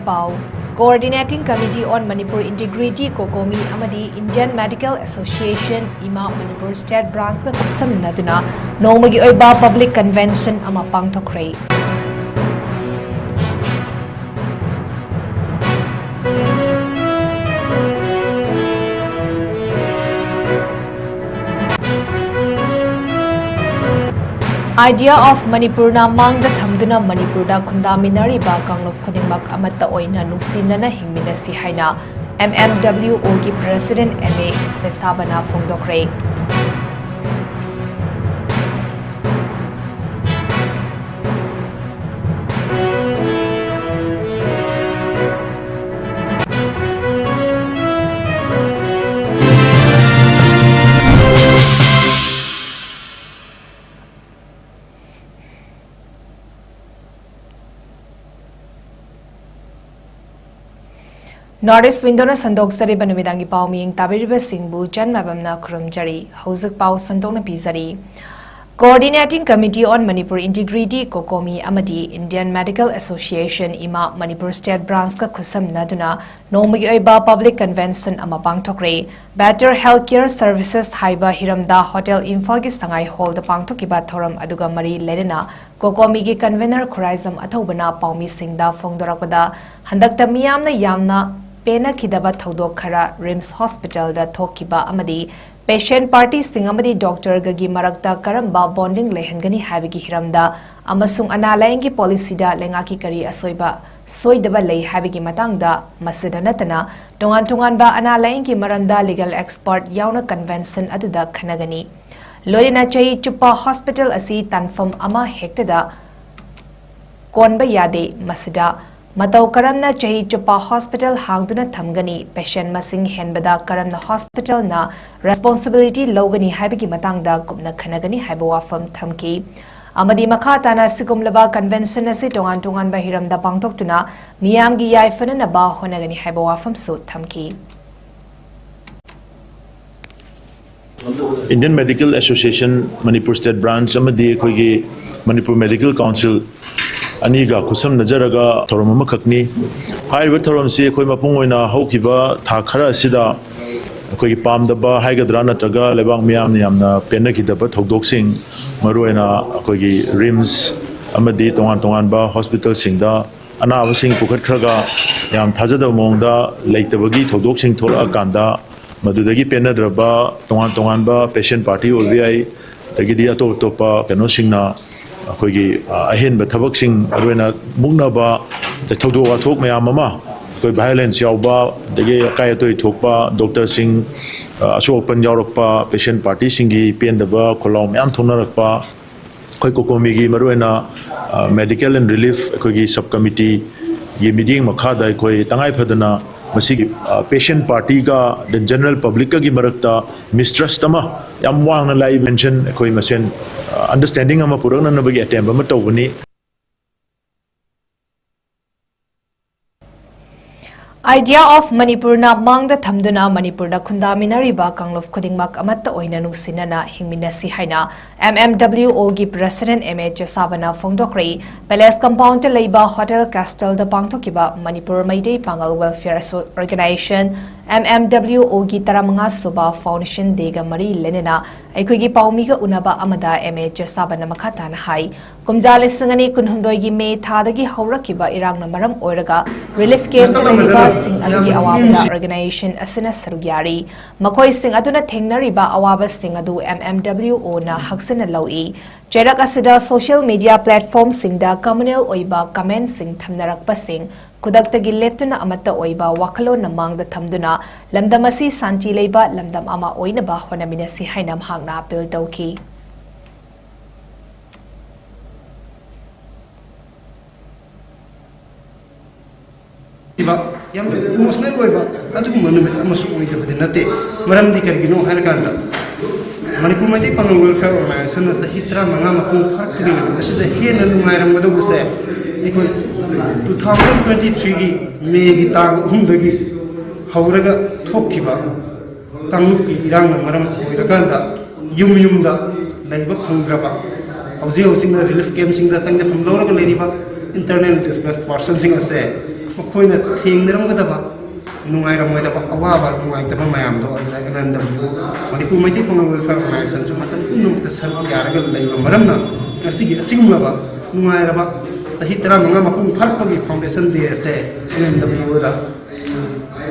Pau, Coordinating Committee on Manipur Integrity Kokomi Amadi Indian Medical Association Ima Manipur State Branch ka kusam naduna nongmagi oiba public convention ama pangthokre. Idea of Manipur na mang da thamduna Manipur da khundaminari ba kanglov khudingmak amatta oina nungsinana hingminasi haina MMWO ki President MA Sesabana Fongdokre. Northeast Windona Sandok Sariba Numidangi Pau Ming Tabiriba Singbu Janmabamna Kurumjari, Hosuk Pau Sandona Pizari. Coordinating Committee on Manipur Integrity Kokomi Amadi Indian Medical Association Ima Manipur State Branch ka kusam naduna nongmagi oiba public convention ama pangthokre. Better Healthcare Services Haiba Hiramda Hotel Imphal ki Sangai Hall da pangthokiba thoram aduga mari ledena Kokomi ki convener Khuraizam athobana Paumi Singda Fongdorakpada handakta miyamna yamna Pena Kidaba Thodok Khara Rims Hospital da Thokiba Amadi Patient Party Singamadi Doctor Gagi Marakta Karamba Bonding Lehengani Habigi Hiramda Amasung Analayangi Policy da Lengaki Kari Asoiba Soidaba Lay Habigi Matangda Masida Natana Tongan ba Analayangi Maranda Legal Expert Yauna Convention Aduda Kanagani Lorina Chai Chupa Hospital Asi Tanfam Ama Hektada Konba Yade Masida Matau Karamna Chahi Chupa Hospital Hangduna Thamgani Patient Masing Henbada Karamna Hospital na Responsibility Logani Habigi Matangda Gupna Kanagani Habawafam Thamki Amadi Makatana Sikumlaba Convention Asi Tongan Bahiram da Pangtoktuna Miyamgi Yaifanana Ba Honagani Habawafam Su Thamki Indian Medical Association Manipur State Branch Amadi Koigi Manipur Medical Council Aniga kusam najaraga thorom makakni haiba thorom si khoi mapung oina hokiba tha khara sida khoi pamdaba haigadra natraga lebang miyam yamna pena kidaba thodok sing maruena khoi rims amadi tongan ba hospital singda anaba sing pukhat khraga yam thajada mongda leitabagi thodok sing thola kanda madudagi pena draba tongan ba patient party olvi tagidi atopa kano singna Kogi ahin bathabak sing arwena mungnaba the thodo athok mayam mama koi violence yauba dege kayatoi thokpa doctor sing asopan yaurokpa patient party singi pendaba kholom yam thonarakpa koi kokomi gi marwena medical and relief kogi subcommittee ye meeting makha dai koi tangai phadana masi patient party ka the general public ka gi marakta mistrust ama yam wang na lai mention koi masen understanding ama purana na bagi attempt ama tawni Idea of Manipur na mang da thamduna Manipur da khundaminari ba kanglov khudingmak amatta oina nungsinana hingminasi haina MMWO gi President MA Sesabana Fongdokre Palace Compound ta leiba Hotel Castle da pangthokiba Manipur Maidei Pangal Welfare Organization MMWO gi taramanga suba Foundation dega mari lenena aikogi paumiga unaba amada MA Sesabana makhatana hai kumjale singani kunhundoi gi me thadagi haurakiba irang na maram oiraga relief camp ta leiba sing adugi awabada organization asina sarugyari makoi sing aduna thengnariba awaba sing adu MMWO na haksina lawi cherak asida social media platform singda communal oiba comment sing thamnarakpa sing kudaktagi leptuna amata oiba wakalo na mangda thamduna lamdamasi santi leiba lamdam ama oina ba khonaminasi hainam hangna appeal tawki Yang emotional weba adu manu amasu oida badinate maram di kargino halkanda Manipur Maidei Pangal Welfare Organization as the hitra manga makung khartini as the hena numairam gadu buse iko 2023 gi me gi tag humdagi hauraga thokkiba tanglupi irang maram oiraganda yumda laiba khungraba hauji relief camp sing da sangde humlora ga leriba internal displaced person sing ase ꯃꯈꯣꯏꯅ ꯊꯦꯡꯅꯔꯝꯒꯗꯕ ꯅꯨꯡꯉꯥꯏꯔꯝꯃꯣꯏꯗꯕ ꯑꯋꯥꯕ ꯅꯨꯡꯉꯥꯏꯇꯕ ꯃꯌꯥꯝꯗꯣ ꯑꯗꯨꯗ NNW Manipur Meitei ꯄꯥꯉꯜ welfare ꯑꯣꯔꯒꯅꯥꯏꯖꯦꯁꯟꯁꯨ ꯃꯇꯝ ꯄꯨꯝꯅꯃꯛꯇ ꯁꯔꯨꯛ ꯌꯥꯔꯒ ꯂꯩꯕ ꯃꯔꯝꯅ ꯉꯁꯤꯒꯤ ꯑꯁꯤꯒꯨꯝꯂꯕ ꯅꯨꯡꯉꯥꯏꯔꯕ ꯆꯍꯤ 15 ꯃꯄꯨꯡ ꯐꯥꯔꯛꯄꯒꯤ ꯐꯥꯎꯟꯗꯦꯁꯟ ꯗꯦ ꯑꯁꯦ NNWꯗ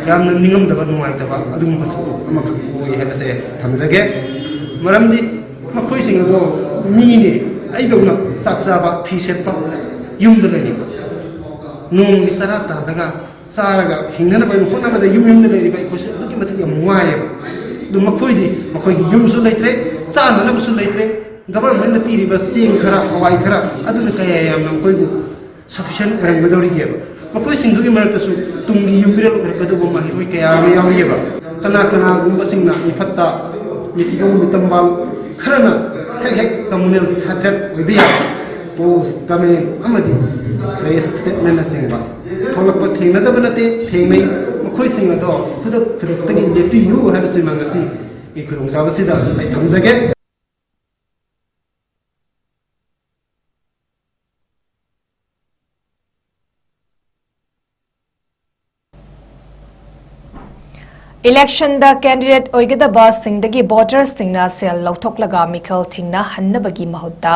ꯌꯥꯝꯅ ꯅꯤꯡꯉꯝꯗꯕ ꯅꯨꯡꯉꯥꯏꯇꯕ ꯑꯗꯨꯒꯨꯝꯕ ꯊꯧꯗꯣꯛ ꯑꯃꯈꯛ ꯑꯣꯏ ꯍꯥꯏꯕꯁꯦ ꯊꯝꯖꯒꯦ ꯃꯔꯝꯗꯤ ꯃꯈꯣꯏꯁꯤꯡ ꯑꯗꯣ ꯃꯤꯅꯤ ꯑꯩꯗꯧꯅ ꯆꯥꯛ ꯆꯥꯕ ꯐꯤ ꯁꯦꯠꯄ ꯌꯨꯝꯗ ꯂꯩꯔꯤꯕ ꯅꯣꯡꯃꯒꯤ ꯆꯔꯥ ꯇꯥꯜꯂꯒ ꯆꯥꯔꯒ ꯍꯤꯡꯅꯅꯕ ꯍꯣꯠꯅꯕꯗ ꯌꯨꯝꯗ ꯂꯩꯔꯤꯕ ꯑꯩꯈꯣꯏꯁꯨ ꯑꯗꯨꯛꯀꯤ ꯃꯇꯤꯛ ꯌꯥꯝ ꯋꯥꯏꯑꯦꯕ ꯑꯗꯨ ꯃꯈꯣꯏꯗꯤ ꯃꯈꯣꯏꯒꯤ ꯌꯨꯝꯁꯨ ꯂꯩꯇ꯭ꯔꯦ ꯆꯥꯅꯅꯕꯁꯨ ꯂꯩꯇ꯭ꯔꯦ ꯒꯕꯔꯃꯦꯟꯠꯅ ꯄꯤꯔꯤꯕ ꯆꯦꯡ ꯈꯔ ꯍꯋꯥꯏ ꯈꯔ ꯑꯗꯨꯅ ꯀꯌꯥ ꯌꯥꯝꯅ ꯃꯈꯣꯏꯕꯨ ꯁꯐꯤꯁꯤꯌꯦꯟꯠ ꯑꯣꯏꯔꯝꯒꯗꯧꯔꯤꯒꯦꯕ ꯃꯈꯣꯏꯁꯤꯡꯗꯨꯒꯤ ꯃꯔꯛꯇꯁꯨ ꯇꯨꯡꯒꯤ ꯌꯨꯝꯕꯤꯔꯦꯜ ꯑꯣꯏꯔꯛꯀꯗꯧꯕ ꯃꯍꯩꯔꯣꯏ ꯀꯌꯥ ꯑꯃ ꯌꯥꯎꯔꯤꯑꯕ ꯀꯅꯥꯒꯨꯝꯕꯁꯤꯡꯅ ꯃꯤꯐꯠꯇ ꯃꯤꯊꯤꯕꯧ ꯃꯤꯇꯝꯕꯥꯜ ꯈꯔꯅ ꯍꯦꯛ ꯀꯝꯃꯨꯅꯦꯜ ꯍꯦꯇ꯭ꯔꯦꯠ ꯑꯣꯏꯕ ꯌꯥꯕ ꯄꯣꯁ ꯀꯃꯦꯟ ꯑꯃꯗꯤ ꯄ꯭ꯔꯦꯁ ꯁ꯭ꯇꯦꯠꯃꯦꯟꯠꯅꯆꯤꯡꯕ ꯊꯣꯛꯂꯛꯄ ꯊꯦꯡꯅꯗꯕ ꯅꯠꯇꯦ ꯊꯦꯡꯅꯩ ꯃꯈꯣꯏꯁꯤꯡ ꯑꯗꯣ ꯈꯨꯗꯛꯇꯒꯤ ꯂꯦꯞꯄꯤꯌꯨ ꯍꯥꯏꯕꯁꯤꯃ ꯉꯁꯤꯒꯤ ꯈꯨꯗꯣꯡꯆꯥꯕꯁꯤꯗ ꯑꯩ ꯊꯝꯖꯒꯦ Election da candidate oigedaba singdagi voters singna sel lautoklaga mikhal thingna hannabagi mahutta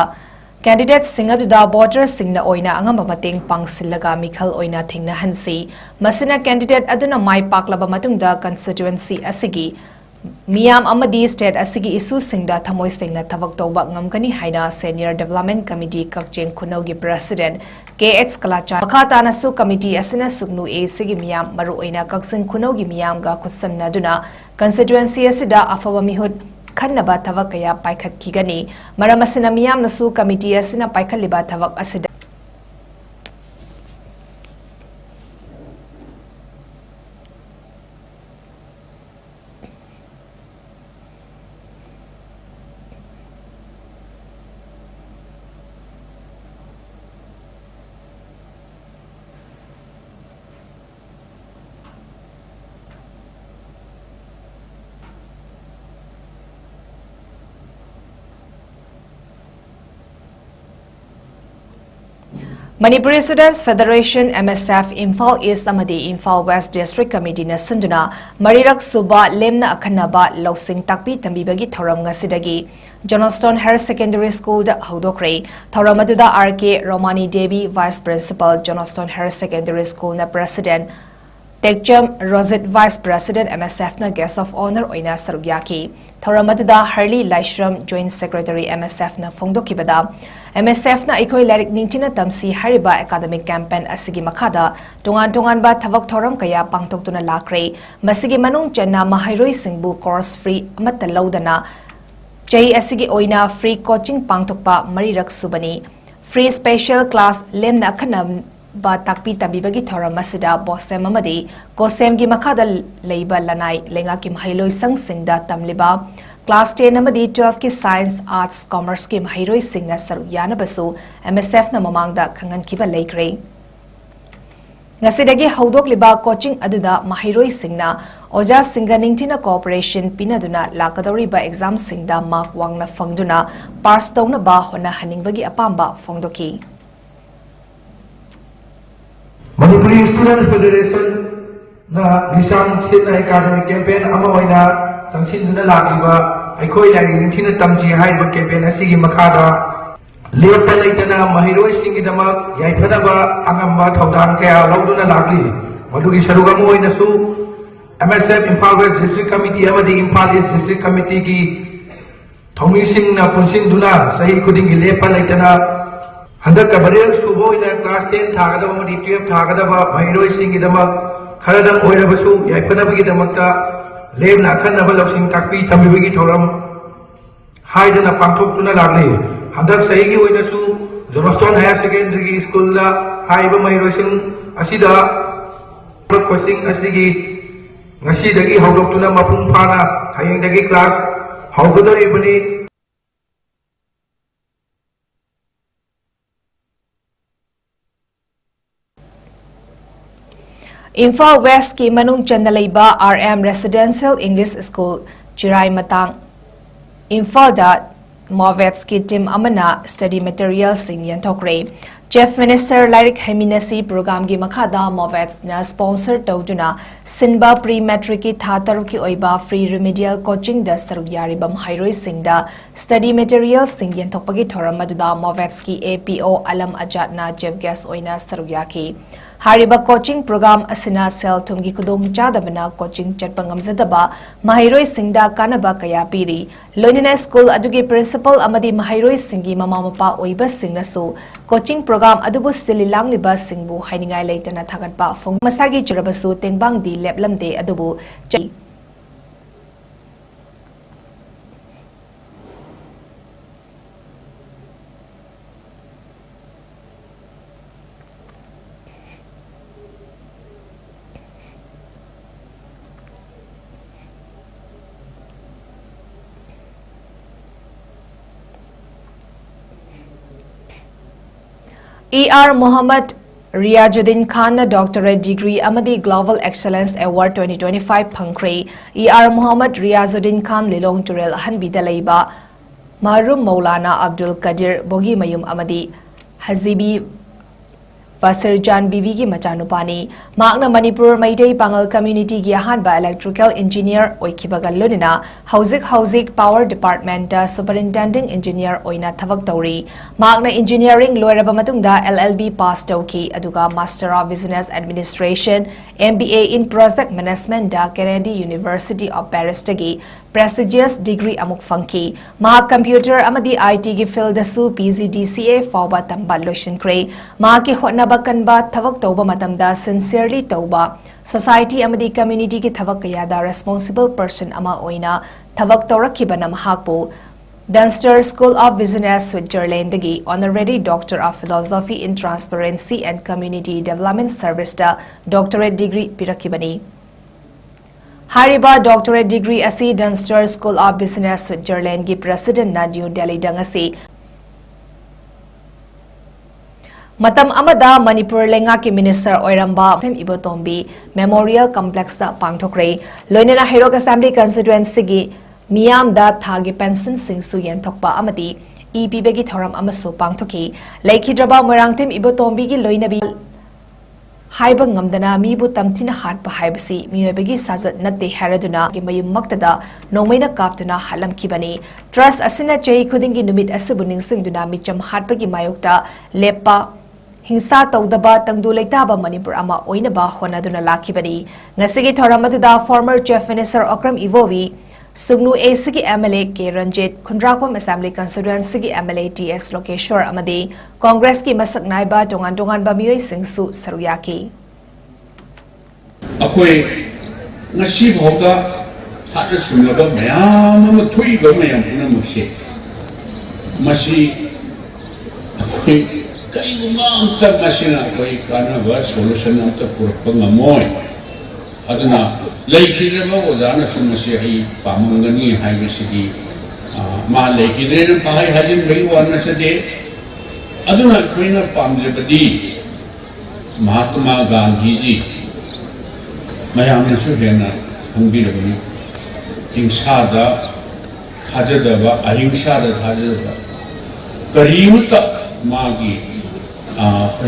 candidate singaduda voters singna oina angamba mateng pangsillaga mikhal oina thingna hansi masina candidate aduna mai paklaba matungda constituency asigi miyam amadi state asigi issue singda thamoi singna thabak tawba ngamgani haina senior development committee 𝐋𝐢𝐯𝐞 president 𝐾𝐻𝐸𝐯𝐞 makhatana su committee asina sugnu e sigi miyam maru oina 𝐶𝐢𝐯𝐞 miyam ga khutsamnaduna constituency asida afawa mihut khannaba thabak kaya paikhat kigani maramasina miyam nasu committee asina paikhaliba thabak asida Manipuri Students Federation MSF Imphal East amadi Imphal West District Committee na sinduna marirak suba lemna akhanaba losing takpi tambibagi thoram ngasidagi Johnston Higher Secondary School da hodokre thoram aduda RK Romani Devi Vice Principal Johnston Higher Secondary School na President 𝐶𝐢𝐯𝐸 Vice President MSF na Guest of Honor oina sarugyaki thoram aduda Harley Laishram Joint Secretary MSF na phongdokibada MSF na ikoi larik ningtina tamsi hariba academic campaign asigi makhada tongan ba thabak thoram kaya pangtoktuna lakre masigi manung channa mahairoi singbu course free amata laudana chai asigi oina free coaching pangtokpa marirak subani free special class lemna khana ba takpi tabibagi thoram asida bosem amadi kosem gi makhada leiba lanai lenga ki mahailoi sang singda tamliba Class 10 amadi 12 ki Science, Arts, Commerce ki mahairoi singna saru yana basu MSF na mamangda khangan kiba leikre. Ngasidagi haudok liba coaching aduda mahairoi singna oja singa ningtina cooperation pinaduna lakadori ba exam singda mark wangna fangduna pass tawna ba hona haningbagi apamba fongdoki. Manipuri Students Federation na lisang sina academic campaign amawaina Sangsin duna lagiba aikoi lagi ningthina tamji haiba campaign asigi makhada lepa leitana mahiroi singi damak yaifadaba angamba thaudang kaya lauduna lagli madugi saruga mo oina su MSF Imphal West District Committee amadi Imphal East District Committee ki thomi sing na punsin duna sahi khuding gi lepa leitana handak ka barel subo ina class 10 thagadaba amadi 12 thagadaba mahiroi singi damak kharadang oirabasu yaifadaba gi damakta lemna akhanaba losing takpi tambibagi thoram haidana pangthoktuna lagli handak saigi oinasu Johnston Higher Secondary School la haiba mairosing asida coaching asigi ngasidagi haudoktuna mapung phana hayengdagi class haugadoribani Imphal West ki manung chandaleiba RM Residential English School Chirai Matang Imphal da Movets ki team amana study materials sing yantokre Chief Minister Lairik Heminasi program gi makhada Movets na sponsor tawduna sinba pre-matric ki thataru ki oiba free remedial coaching da saruk yaribam hairoi singda study materials singyen thokpagi thoram aduda Movets ki APO alam ajatna chief guest oina saruk yaki hariba coaching program asina sel thumgi kudong chadabana coaching chatpangam zadaba mahiroi singda kanaba kaya piri loinina school adugi principal amadi mahiroi singi mama mapa oiba singnasu coaching program adubu stili langliba singbu hainingai leitana thagatpa phong masagi churabasu tengbang di leplamde adubu ER Mohammed Riajuddin Khan na doctorate degree amadi Global Excellence Award 2025 phangkre ER Mohammed Riajuddin Khan Lilong Turel hanbida leiba Marum Maulana Abdul Qadir Bogi Mayum amadi Hazibi Vasirjan Bibi ki machanupani Magna Manipur Maitei Pangal Community gi ahanba electrical engineer oikibaga lonina Houzik Power Department Superintending Engineer oina thavak tauri Magna Engineering loiraba matungda LLB pass tauki aduga Master of Business Administration MBA in Project Management da Kennedy University of Paris tagi prestigious degree amuk funky Maha Computer amadi IT gi field dasu PGDCA fawba tamba lotion kre Maha ki hotnaba kanba thavak tauba matamda sincerely tauba society amadi community ki thavak kayada responsible person ama oina thavak taurakibana mahakpu Dunster School of Business Switzerland dagi honorary Doctor of Philosophy in Transparency and Community Development Service da doctorate degree pirakibani Hariba doctorate degree asi Dunster School of Business Switzerland gi president na New Delhi dangasi Matam amada Manipur lenga ki minister oiramba them ibotombi memorial complex da pangthokre loinena Herok Assembly constituency gi miyam da thagi pension singsu yen thokpa amati EPB gi thoram amasu pangthoki laikhidraba morangtem ibotombi gi loinabi Haiba ngamdana mibu tamtina hatpa haibasi miyoibagi sajat natte haraduna gi mayum maktada nomaina kaptuna halam kibani trust asina chei khudingi numit asibu ningsingduna micham hatpa gi mayokta lepa hingsa tawdaba tangdu leitaba Manipur ama oinaba honaduna lakibani ngasigi thoramatuda former chief minister Okram Ivovi Sugnu ACG MLA K Ranjit Khundrakpam Assembly Constituency gi MLA TS Lokeshwar amadi Congress ki masak naiba tongan ba miyoi singsu saruyaki Akoi ngasi bhoga hada sunaba mayam ama thui go mayam puna mukse masi akoi kai gumang masina akoi kana ba solution amta purpa ngamoy aduna Laikidreba ozana sumasi hai pamangani hai besidi ma laikidreba bahai hajin bai wana sade aduna koina pamjebadi Mahatma Gandhi ji mayamna su hena hangbirabani hingsada thajadaba ahingsada thajadaba karimta magi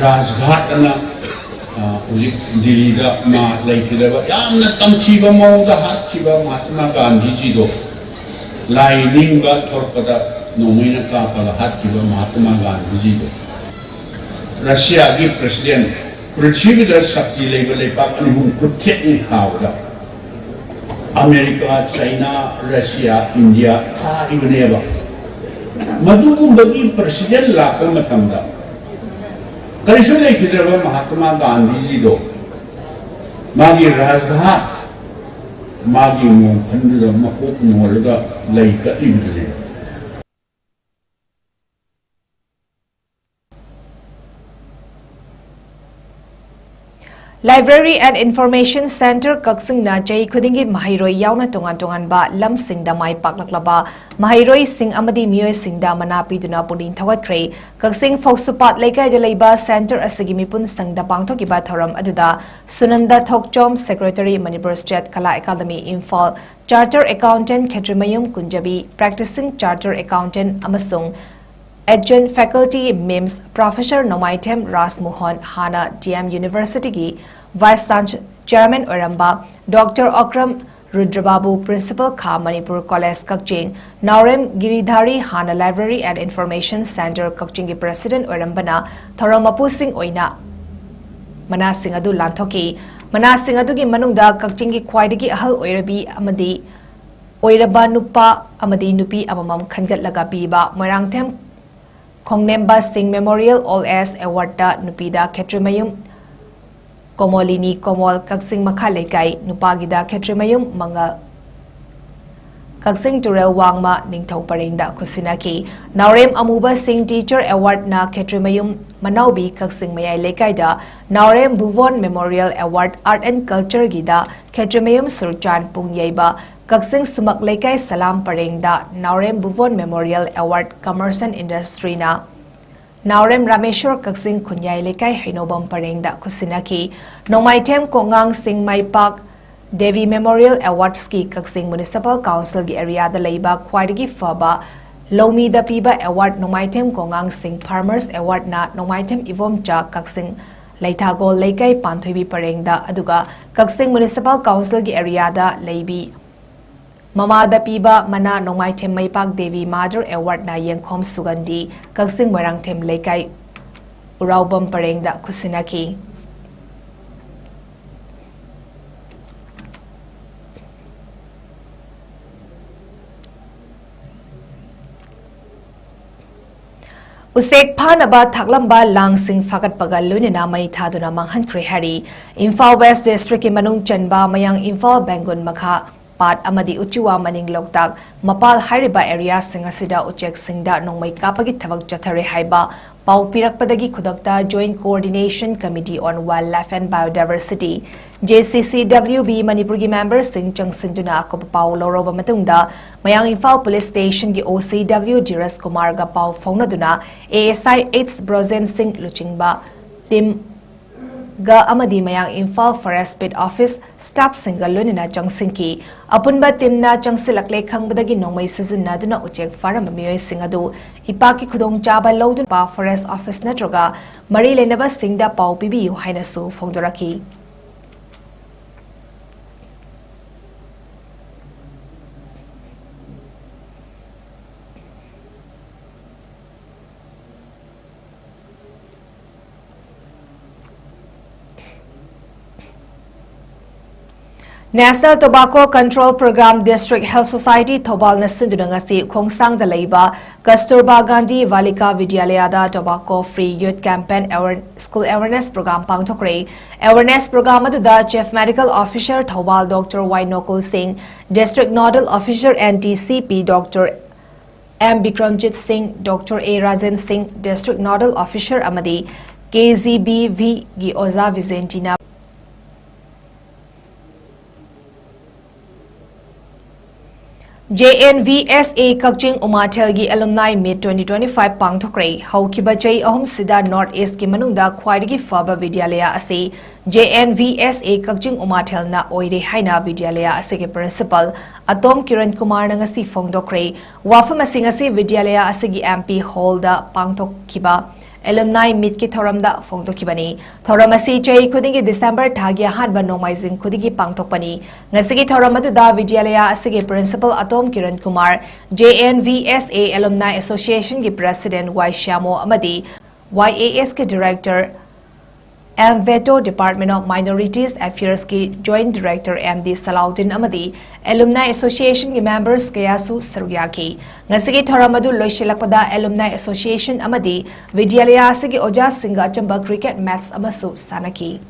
rajghatana Delhi da ma laikidaba yamna tamchiba mawda hatchiba Mahatma Gandhi ji do lining ba thorpada nomaina ka pala hatchiba Mahatma Gandhi ji do Russia gi president prithvi da shakti level lepak ani hun kuthe hawda America China Russia India tha igneba madugu bagi president la ka matamda Kaisu laikidaba Mahatma Gandhi ji do magi rajghat magi mo phanduda makok nolaga laika ibne Library and Information Center Kaksing na chai khudingi mahiroi yauna tongan ba lam singda mai paklaklaba mahiroi sing amadi miyoi singda manapi duna punin thawatkhre Kaksing Foksupat Laikai de Leiba Center asigi mipun sangda pangthoki ba thoram aduda Sunanda Thokchom Secretary Manipur State Kala Academy Imphal Charter Accountant 𝐶𝐤𝐸𝐬 𝐁𝐫𝐴 Practicing Charter Accountant amasung Adjunct Faculty MIMS Professor Nomaithem Rasmohan Hana DM University ki Vice Chairman Oramba Dr. Okram Rudrababu Principal Kha Manipur College 𝐋𝐢𝐯𝐞 𝐍𝐞𝐰𝐬 Hana Library and Information Center 𝐋𝐢𝐯 ki President Orambana Thoromapu Singh Oina Manasing adu Lanthoki Manasing adu ki manungda 𝐋𝐢𝐯 ki khwaidagi ahal oirabi amadi oiraba nupa amadi nupi amamam khangatlaga piba Moirangthem Khongnemba Singh Memorial All As Award da nupida 𝐶𝐢𝐯 Komolini Komol 𝐶𝐢𝐯 Makha Lekai Nupagida 𝐶𝐢𝐯 Mangal 𝐶𝐢𝐯 Turel Wangma Ningthau Parengda Khusinaki Naurem Amuba Singh Teacher Award na 𝐶𝐢𝐯 Manaubi 𝐶𝐢𝐯 Mayai Lekai Naurem Bhuvan Memorial Award Art and Culture Gida 𝐶𝐢𝐯 Surchan Pungyaiba 𝐶𝐢𝐯 Sumak Lekai Salam Parengda Naurem Bhuvan Memorial Award Commerce and Industry na Naurem Rameshwar 𝐶𝐢𝐯 Khunyai Lekai Hainobam Parengda Khusinaki Nomaithem Kongang Singh Maipak Devi Memorial Awards ki 𝐶𝐢𝐯 Municipal Council ki area da leiba khwaidagi faba Lomi da piba award Nomaithem Kongang Singh Farmers Award na Nomaithem Ivomcha 𝐶𝐢𝐯 Leithagol Leikai Panthoibi Parengda aduga 𝐶𝐢𝐯 Municipal Council ki area da leibi Mama da piba mana Nomaithem Maipak Devi Major Award na Yengkhom Sugandi 𝐶𝐢𝐯 Moirangthem Leikai Uraubam Parengda Khusinaki Usek Phanaba Thaklamba Langsing Fakat Pagal Lunina Mai Thaduna Manghan Krihari Imphal West District ki Manung Chanba Mayang Imphal Bengun Makha Pat Amadi Uchiwa Maning Loktak Mapal Hairiba area Singasida Uchek Singda Nongmai Kapagi Thavak Chathare Haiba Pau Pirakpadagi Khudakta Joint Coordination Committee on Wildlife and Biodiversity JCCWB Manipur ki member Singh Changsinduna ko pau loroba matungda Mayang Imphal Police Station ki OCW Jiras Kumar ga pau faunaduna ASI 8 Brozen Singh Luchingba Tim ga amadi Mayang Imphal Forest Pit Office Staff Single Lunina Changsingki Apunba Timna Changsilakle Khangbadagi Nongmai Sizina Duna Uchek Faram Mioy Singadu Ipaki Khudong Chaba Lodun Pa Forest Office Natroga Mari Lenaba Singda Pau Pibi Hainasu Fongdoraki National Tobacco Control Program District Health Society Thobal Nasindunangasi Khongsang da Leiba Kasturba Gandhi Valika Vidyalaya da Tobacco Free Youth Campaign School Awareness Program Pangthokre Awareness Program aduda Chief Medical Officer Thobal Dr. 𝐻𝐸 Singh District Nodal Officer NTCP Dr. M. Bikramjit Singh Dr. A. Rajan Singh District Nodal Officer Amadi KZBV gi Oza Vizentina JNVSA 𝐶𝐢𝐯 𝐬 alumni meet 2025 pangthokre haukiba chai ahum sida North East ki manungda khwaidagi faba vidyalaya ase JNVSA 𝐶𝐢𝐯 na oire haina vidyalaya ase ke principal Atom Kiran Kumar na ngasi fongdokre wafam asing ase vidyalaya ase gi MP hall da pangthokkiba alumni meet ki thoramda fongdokibani thoramasi chai khudingi December thagi hanba nomaizing khudigi pangthokpani ngasigi thoramadu da vidyalaya asigi principal Atom Kiran Kumar JNVSA Alumni Association ki president Y Shyamo amadi YAS ki director M. Veto Department of Minorities Affairs ki Joint Director MD Salahuddin Amadi Alumni Association ki members kayasu sarugyaki ngasigi thoramadu loisilakpada Alumni Association amadi vidyalaya asigi oja singa chamba cricket match amasu sanaki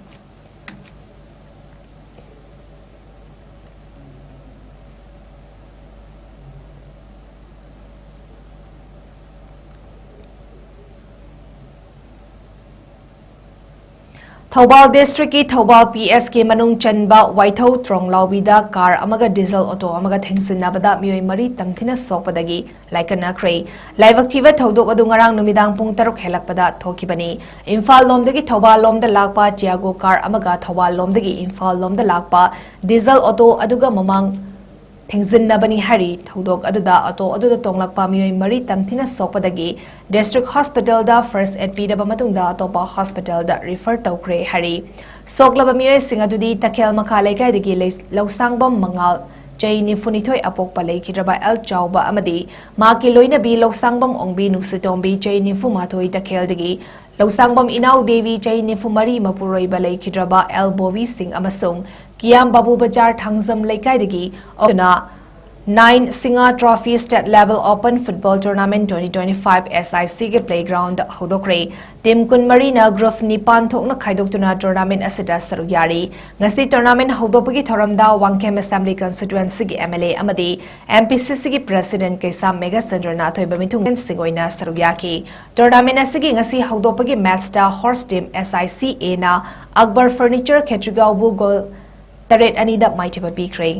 Thobal District ki Thobal PS ki Manung Chanba Waithau Tronglawbida car amaga diesel auto amaga thengsinnabada mioi mari tamthina sokpadagi laikana khrei laivaktiva thodok adu ngarang numidang pung 6 helakpada thokibani Imphal lomdagi Thobal lomda lakpa Tiago car amaga Thobal lomdagi Imphal lomda lakpa diesel auto aduga mamang थेंजिन्नबनी हरी थौदोक अदुदा अतो अदुदा तोंगलकपा मियोय मरी तमथिना सोकपदगी district hospital दा first aid पीदबा मतुंगदा अतोपा hospital दा refer तौख्रे हरी सोकलबा मियोय सिंग अदुदी तखेल मखा लेकाइदगी लौसांगबम मंगाल चई निफुनिथोय अपोकपा लेखिद्रबा 𝐿 𝐁𝐫 अमदी माकी लोइनबी लौसांगबम ओंबी नुसितोंबी चई निफुमाथोय तखेलदगी लौसांगबम इनाउ देवी चई निफुमरी मपुरोइबा लेखिद्रबा 𝐿 ꯕꯣꯕꯤ ꯁꯤꯡ ꯑꯃꯁꯨꯡ ꯀꯤꯌꯥꯝ ꯕꯥꯕꯨ ꯕꯖꯥꯔ ꯊꯥꯡꯖꯝ ꯂꯩꯀꯥꯏꯗꯒꯤ ꯑꯣꯅ 9 Singa Trophy State Level Open Football Tournament 2025 SIC के प्लेग्राउंड होदोक्रे टीम कुनमरीना ग्रुप निपान थोकना खाइदोक्तुना टूर्नामेंट असिदा सरुक यारी ngasi टूर्नामेंट होदोपगी थोरमदा वांगखेम असेंबली कंस्टिट्युएंसी की MLA अमदी MPCC की प्रेसिडेंट 𝐾𝐲 𝐵 बमिथुंग सिंगोइना सरुक याकी टूर्नामेंट असिगी ngasi होदोपगी मैच दा हॉर्स टीम SICA ना अकबर फर्नीचर 𝐶𝐢𝐯𝐬 गोल 8-2 दा माइथिबा पीख्रे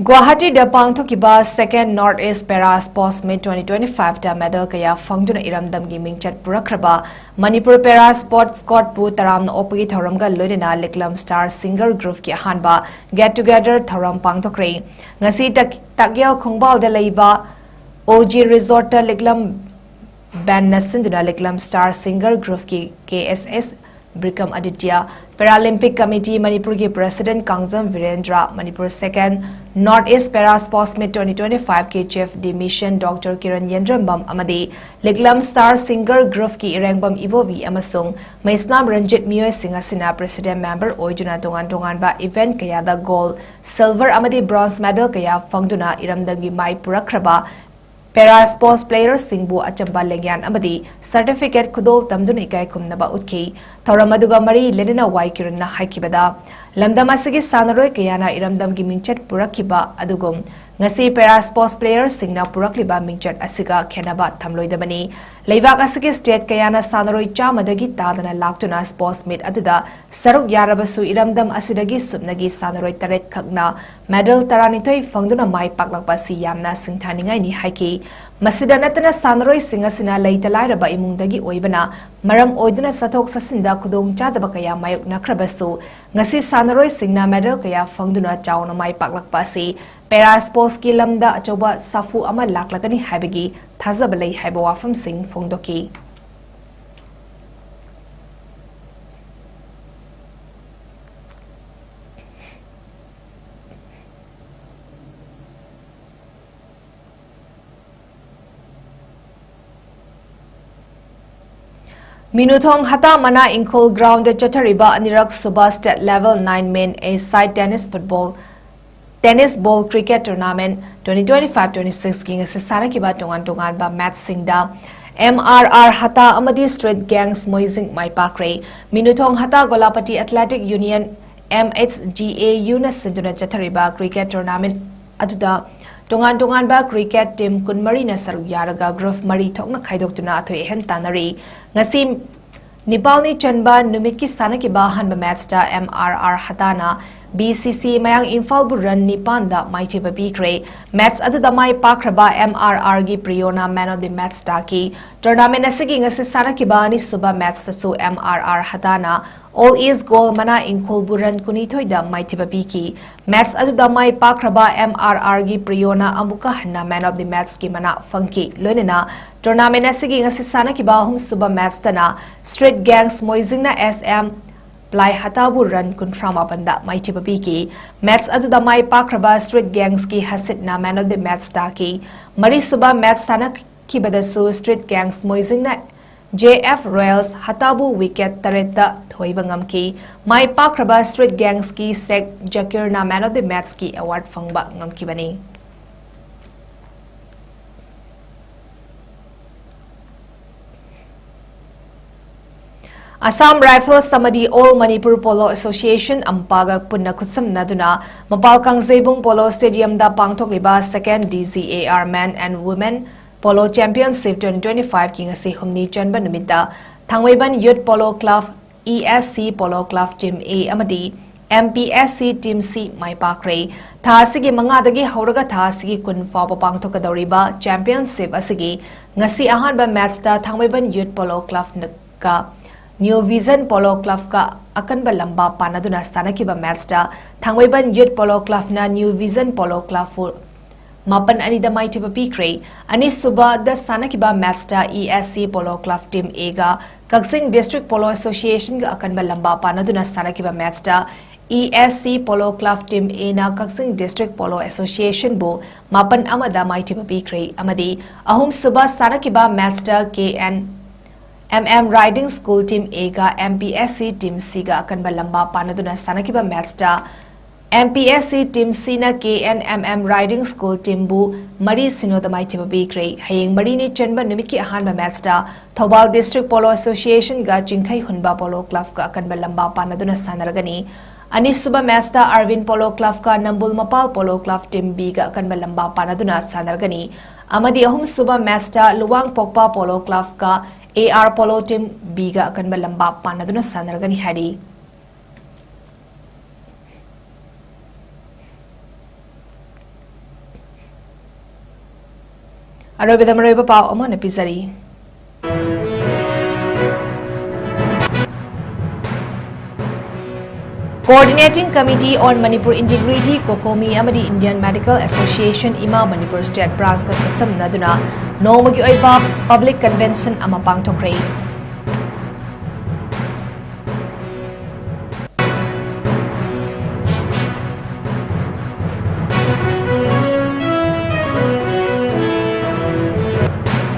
Guwahati da pangthokiba second Northeast Para Sports Meet 2025 da medal kaya fangduna iramdam gi mingchat purakraba Manipur Para Sports Squad pu taramna opagi thoramga loidena Liklam Star Singer Group ki ahanba get together thoram pangthokre ngasi tagyal khongbal da leiba OG Resort ta Liklam band nasinduna Liklam Star Singer Group ki KSS Brikam Aditya Paralympic Committee Manipur के President Kangzam Virendra Manipur second Northeast Para Sports Meet 2025 के Chief Demission Dr. Kiran Yendrambam Amadi Liklam Star Singer Group की Irangbam Ivovi Amasung Maisnam Ranjit Mioy Singasina President Member Oijuna Tongan ba event kaya da gold silver Amadi bronze medal kaya fangduna iramdangi mai purakraba Para Sports Players Singbu Achamba Legyan Amadi Certificate Kudol Tamdun Ikai Kumnaba Utki Tauramaduga Mari Lenina Waikirna Haikibada Lamdamasigi Sanaroi Kayana Iramdam Giminchat Purakiba Adugum ngasi Para Sports Players Singna Purakliba Mingchat Asiga Kenaba Tamloidamani Leivak Asigi State Kayana Sanaroi Chamadagi Tadana Laktuna Sports Meet Aduda Saruk Yarabasu Iramdam Asidagi Subnagi Sanaroi Taret Kagna Medal Taranitoi Fangduna Mai Paklakpasi Yamna Singthaningai ni Haiki Masida natana Sanaroi Singasina Laitalairaba Imungdagi Oibana Maram Oiduna Satok Sasinda Kudong Chadaba Kaya Mayuk Nakrabasu ngasi Sanaroi Singna Medal Kaya Fangduna Chauna Mai Paklakpasi Para Sports ki lamda achoba safu ama laklakani haibagi thazabalai haiba wafam sing fongdoki Minuthong Hata Mana Inkol Ground Chatariba Anirak Suba State Level 9 Men A Side Tennis Ball Cricket Tournament 2025-26 ki ngasi sana ki ba tongan ba match singda MRR Hata Amadi Street Gangs Moising Mai Pakre Minuthong Hata Golapati Athletic Union MHGAU na sinduna Chatariba Cricket Tournament aduda tongan ba cricket team kunmari na saruk yaraga group mari thokna khaidokuna athoi hen tanari ngasi Nipalni Chanba Numiki Sanaki Bahan match da MRR Hatana BCC Mayang Infal Buran Nipanda Mighty Babikre match Adudamai Pakraba MRR Gi Priona Man of the Match Taki Tournament Assiging as Sanaki Bani Suba Match Su MRR Hatana All is goal mana Inkol Buran Kunitoida Mighty Babiki match Adudamai Pakraba MRR Gi Priona Amuka Hana Man of the Match Ki Mana Funky Lunina Tournament Assiging as Sanaki Bahum Suba Match Tana Street Gangs Moising na SM Plai Hatabu Run Kuntrama Panda Mighty Babiki match Aduda Mai Pakraba Street Gangs Ki Hasit na Man of the Match Taki Mari Suba Match Tana Kibadasu Street Gangs Moising na JF Royals hatabu wicket taretta thoiba ngamki mai pakraba street gangs ki 𝐶𝐞𝐲𝐞𝐰𝐬 man of the match ki award phangba ngamki bani Assam Rifles Samadi All Manipur Polo Association Ampaga Punna Kutsam Naduna Mapal Kangzebung Polo Stadium da Pangtok Liba 2nd DZAR Men and Women Polo Championship 2025 King Asi Humni Chanba Numida Thangwayban Youth Polo Club ESC Polo Club Team A Amadi MPSC Team C Mai Pakre Thasigi Mangadagi Horaga Thasigi Kun Faba Pangtok Kadoriba Championship Asigi Ngasi Ahanba Match da Thangwayban Youth Polo Club Naka New Vision Polo Club ka akan ba lamba panaduna stanakiba match da Thangwayban Youth Polo Club na New Vision Polo Club fu mapan anida mai tiba pikre ani suba da stanakiba match da ESC Polo Club Team A ga Kaksing District Polo Association ga akan ba lamba panaduna stanakiba match da ESC Polo Club Team A na Kaksing District Polo Association bu mapan amada mai tiba pikre amadi ahum suba stanakiba match da KNMM Riding School Team A ga MPSC Team C ga akan balamba panaduna stanakiba match da MPSC Team C na KNMM Riding School Team bu mari sinoda mai tiba bikre hayeng mari ni chanba numiki ahanba match da Thobal District Polo Association ga 𝐶𝐞𝐲𝐬 Polo Club ga akan balamba panaduna sanaragani ani suba match da Arvin Polo Club ka Nambul Mapal Polo Club Team B ga akan balamba panaduna sanaragani amadi ahum suba match da Luwang Pokpa Polo Club ka AR Polo Team B ga akan balamba panaduna sanaragani hadi Arobida Mareba Pau Amon Episari Coordinating Committee on Manipur Integrity Kokomi Amadi Indian Medical Association Ima Manipur State Branch ka kasam naduna Nomagi Oiba Public Convention ama pangtokre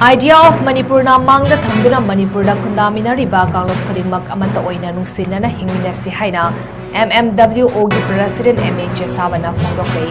Idea of Manipur na mangda thamduna Manipur da khundamina riba kanglof khadingmak amata oina nungsinna hingminasi haina MMWO gi President MH Savana Fondokre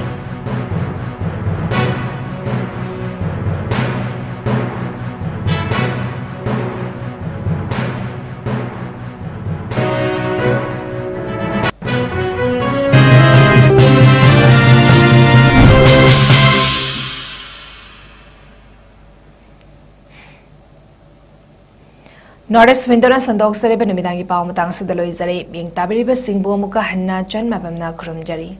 Norris Windona Sandok Sare Benamidangi Pau Matang Sidaloi Zare being Tabiriba Singbo Muka Hanna Jan Mabamna Kurumjari.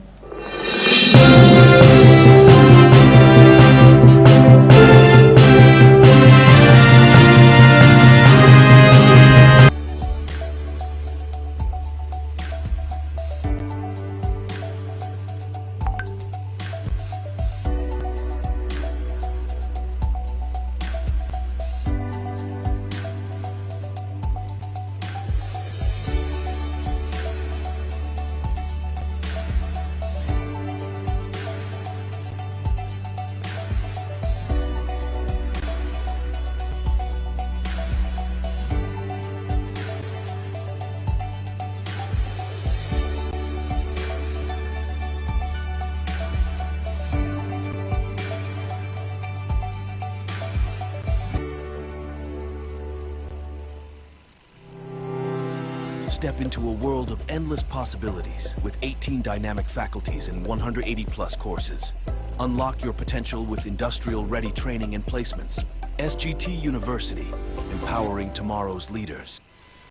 Step into a world of endless possibilities with 18 dynamic faculties and 180+ courses. Unlock your potential with industrial-ready training and placements. SGT University, empowering tomorrow's leaders.